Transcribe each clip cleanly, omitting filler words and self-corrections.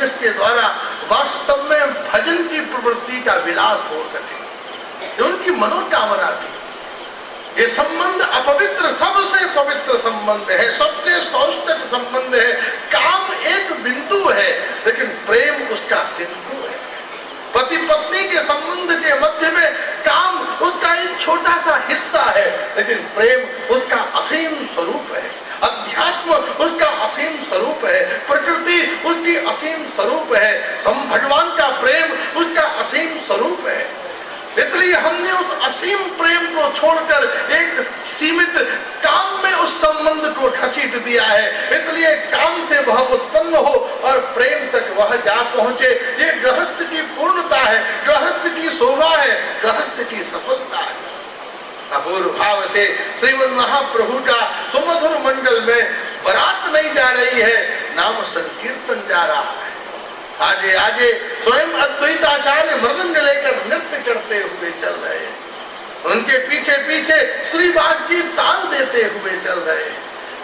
जिसके द्वारा वास्तव में भजन की प्रवृत्ति का विलास हो सके, जो उनकी मनोकामना थी। ये संबंध अपवित्र, सबसे पवित्र संबंध है, सबसे सौष्ठव संबंध है। काम एक बिंदु है, लेकिन प्रेम उसका सिंधु है। पति पत्नी के संबंध के मध्य में काम उसका एक छोटा सा हिस्सा है, लेकिन प्रेम उसका असीम स्वरूप है। अध्यात्म उसका असीम स्वरूप है, प्रकृति उसकी असीम स्वरूप है, भगवान का प्रेम उसका असीम स्वरूप है। इसलिए हमने उस असीम प्रेम को छोड़कर एक सीमित काम में उस संबंध को घसीट दिया है। इसलिए काम से वह उत्पन्न हो और प्रेम तक वह जा पहुंचे। ये गृहस्थ की पूर्णता है, गृहस्थ की शोभा है, गृहस्थ की सफलता है। अपूर्व भाव से श्रीमद् महाप्रभु का सुमधुर मंडल में बारात नहीं जा रही है, नाम संकीर्तन जा रहा है। आगे आगे स्वयं अद्वैताचार्य मृदंग लेकर नृत्य करते हुए चल रहे हैं, उनके पीछे पीछे श्रीवास जी ताल देते हुए चल रहे हैं,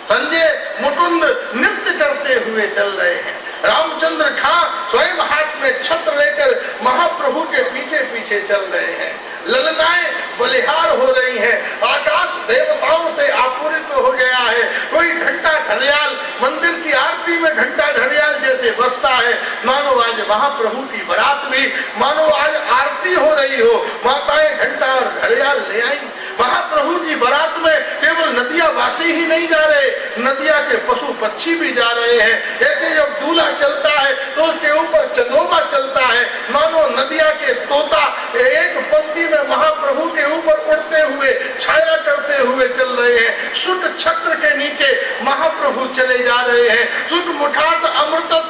संजय मुकुंद नृत्य करते हुए चल रहे हैं, रामचंद्र खां स्वयं हाथ में छत्र लेकर महाप्रभु के पीछे पीछे चल रहे हैं, ललनाएं बलिहार हो रही हैं, आकाश देवताओं से आपूरित हो गया है। कोई घंटा घड़ियाल मंदिर की आरती में घंटा घड़ियाल जैसे बजता है, मानो आज महाप्रभु की बारात भी, मानो आज आरती हो रही हो, माताएं घंटा और घड़ियाल ले आई। महाप्रभु की बारात में केवल नदिया वासी ही नहीं जा रहे, नदिया के पशु पक्षी भी जा रहे हैं। ऐसे जब दूल्हा चलता है तो उसके ऊपर चंदोबा चलता है, मानो नदिया के तोता एक पंक्ति में महाप्रभु के ऊपर उड़ते हुए छाया करते हुए चल रहे हैं। शुद्ध छत्र के नीचे महाप्रभु चले जा रहे हैं। शुद्ध मुठात अमृत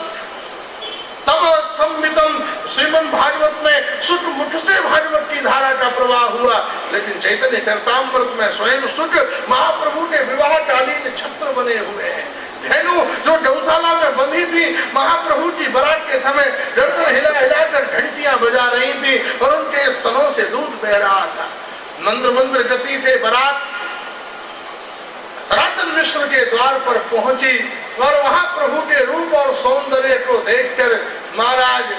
तब संवितम, श्रीमद् भागवत में शुद्ध मुठ से भागवत की धारा का प्रवाह हुआ, लेकिन चैतन्य चरितामृत में स्वयं शुद्ध महाप्रभु के विवाह कालीन छत्र बने हुए हैं। धेनु जो गौशाला में बंधी थी, महाप्रभु की बारात के समय गर्दन हिला हिलाकर घंटियां बजा रही थी और उनके स्तनों से दूध बह रहा था। मंद्र मंद्र गति से बारात सनातन मिश्र के द्वार पर पहुंची और वहां प्रभु के रूप और सौंदर्य को देखकर महाराज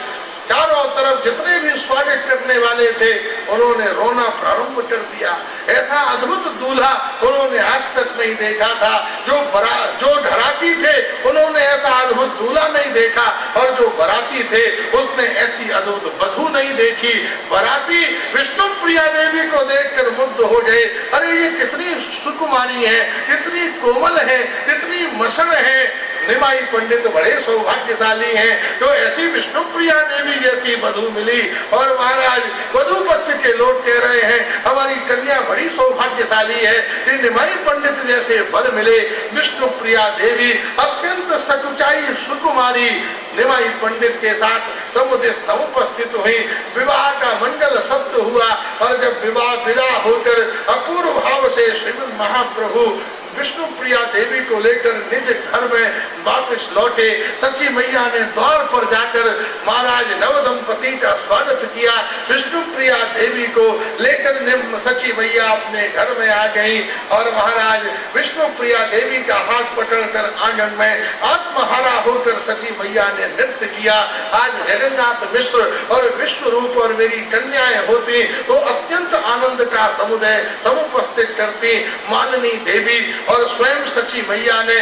चारों तरफ जितने भी स्वागत करने वाले थे उन्होंने रोना प्रारंभ कर दिया। ऐसा अद्भुत दूल्हा उन्होंने आज तक नहीं देखा था। जो घराती थे उन्होंने ऐसा अद्भुत दूल्हा नहीं देखा, और जो बराती थे उसने ऐसी अद्भुत वधू नहीं देखी। बराती विष्णु प्रिया देवी को देखकर मुग्ध हो गए। अरे ये कितनी सुकुमारी है, कितनी कोमल है, कितनी मसण है। निमाई पंडित बड़े सौभाग्यशाली हैं, तो ऐसी विष्णु प्रिया देवी जैसी वधू मिली। और महाराज वधू पक्ष के लोग कह रहे हैं हमारी कन्या बड़ी सौभाग्यशाली है, निमाई पंडित जैसे वर मिले। विष्णु प्रिया देवी अत्यंत सकुचाई सुकुमारी निमाई पंडित के साथ समुद्र समुपस्थित हुई। विवाह का मंगल सत्य हुआ और जब विवाह विदा होकर अपूर्व भाव से श्रीमद् महाप्रभु विष्णु प्रिया देवी को लेकर निज घर में वापस लौटे, सची मैया ने द्वार पर जाकर महाराज नव दंपति का स्वागत किया। विष्णु प्रिया देवी को लेकर सची मैया अपने घर में आ गई और महाराज विष्णु प्रिया देवी का हाथ पकड़कर आंगन में आत्महारा होकर सची मैया ने नृत्य किया। आज जगन्नाथ मिश्र और विश्व रूप और मेरी कन्याएं होती तो अत्यंत आनंद का समुदाय समुपस्थित करती। मालिनी देवी और स्वयं सची मैया ने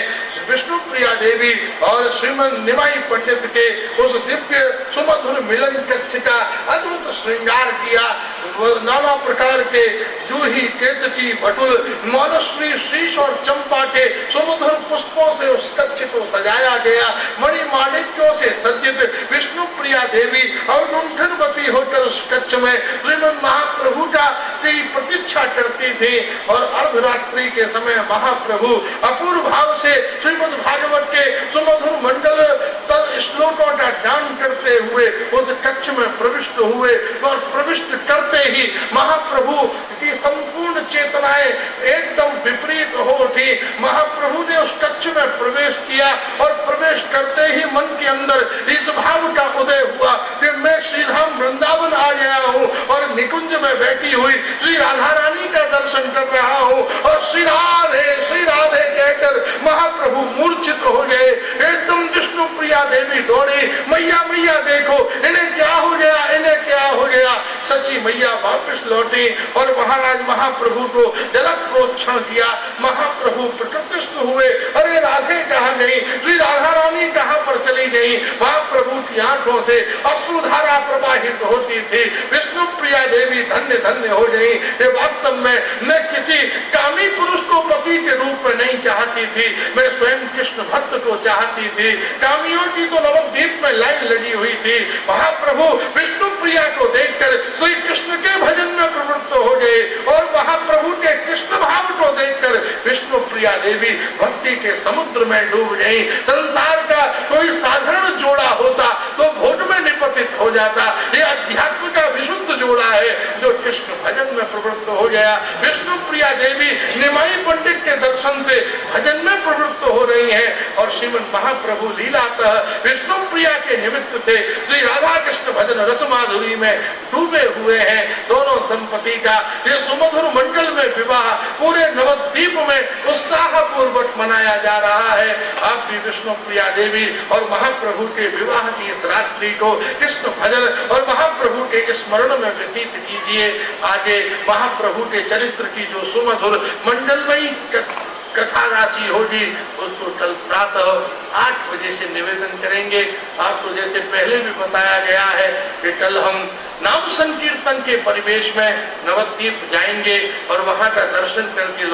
विष्णु प्रिया देवी और श्रीमद निमाई पंडित के उस दिव्य सुमधुर मिलन कक्ष का अद्भुत श्रृंगार किया। नाना प्रकार के जूही, केतकी, बटुल, मौलश्री, शीश और चंपा के सुमधुर पुष्पों से उस कक्ष को सजाया गया। मणि माणिक्यों से सज्जित विष्णु प्रिया देवी और गुंठनवती होकर उस कक्ष में श्रीमद महाप्रभु का की प्रतीक्षा करती थी और अर्धरात्रि के समय महाप्रभु अपूर्व भाव से श्रीमद् भागवत के सुमधुर मंडल श्लोकों का गान करते हुए उस कक्ष में प्रविष्ट हुए और प्रविष्ट करते ही महाप्रभु की संपूर्ण चेतनाएं एकदम विपरीत हो उठी। महाप्रभु ने उस कक्ष में प्रवेश किया और प्रवेश करते ही मन के अंदर इस भाव का उदय हुआ कि मैं श्रीधाम वृंदावन आ गया हूँ और निकुंज में बैठी हुई श्री राधा रानी का दर्शन कर रहा हूँ। और श्री राधे कहकर महाप्रभु मूर्छित हो गए। एकदम विष्णु प्रिया प्रिया देवी दौड़ी, मैया मैया देखो इन्हें क्या हो गया, इन्हें क्या हो गया। सची मैया वापस लौटी और महाराज महाप्रभु को जलक प्रोत्साहन किया। महाप्रभु प्रकृतिस्थ हुए, अरे राधे कहाँ गई, श्री राधा रानी कहाँ पर चली गई। महाप्रभु की आंखों से अश्रुधारा प्रवाहित होती थी। विष्णु प्रिया देवी धन्य धन्य हो गई। ये वास्तव में न किसी कामी पुरुष को पति के रूप में नहीं चाहती थी, मैं स्वयं कृष्ण भक्त को चाहती थी। कामियों की तो नवद्वीप में लाइन लगी हुई थी। महाप्रभु विष्णु प्रिया को देखकर श्री कृष्ण के भजन में प्रवृत्त हो गए और महाप्रभु के कृष्ण भाव को देखकर विष्णु प्रिया देवी भक्ति के समुद्र में डूब गई। संसार का कोई साधारण जोड़ा होता तो भोग में निपतित हो जाता, ये अध्यात्म का विशुद्ध जोड़ा है जो कृष्ण भजन में प्रवृत्त हो गया। विष्णु प्रिया देवी निमाई पंडित के दर्शन से भजन में प्रवृत्त हो रही है और श्रीमद महाप्रभु लीलातः विष्णु प्रिया के निमित्त से श्री राधा कृष्ण भजन रस माधुरी में डूबे हुए हैं। दोनों दंपति का ये सुमधुर मंडल में विवाह पूरे नवद्वीप में उत्साह पूर्वक मनाया जा रहा है। आप भी विष्णु प्रिया देवी और महाप्रभु के विवाह की इस रात्रि को कृष्ण भजन और महाप्रभु के स्मरण में व्यतीत कीजिए। आगे महाप्रभु के चरित्र की जो सुमधुर मंडलमयी कथा राशि होगी उसको कल प्रातः 8 बजे से निवेदन करेंगे। आपको जैसे पहले भी बताया गया है कि कल हम नाम संकीर्तन के परिवेश में नवद्वीप जाएंगे और वहां का दर्शन करके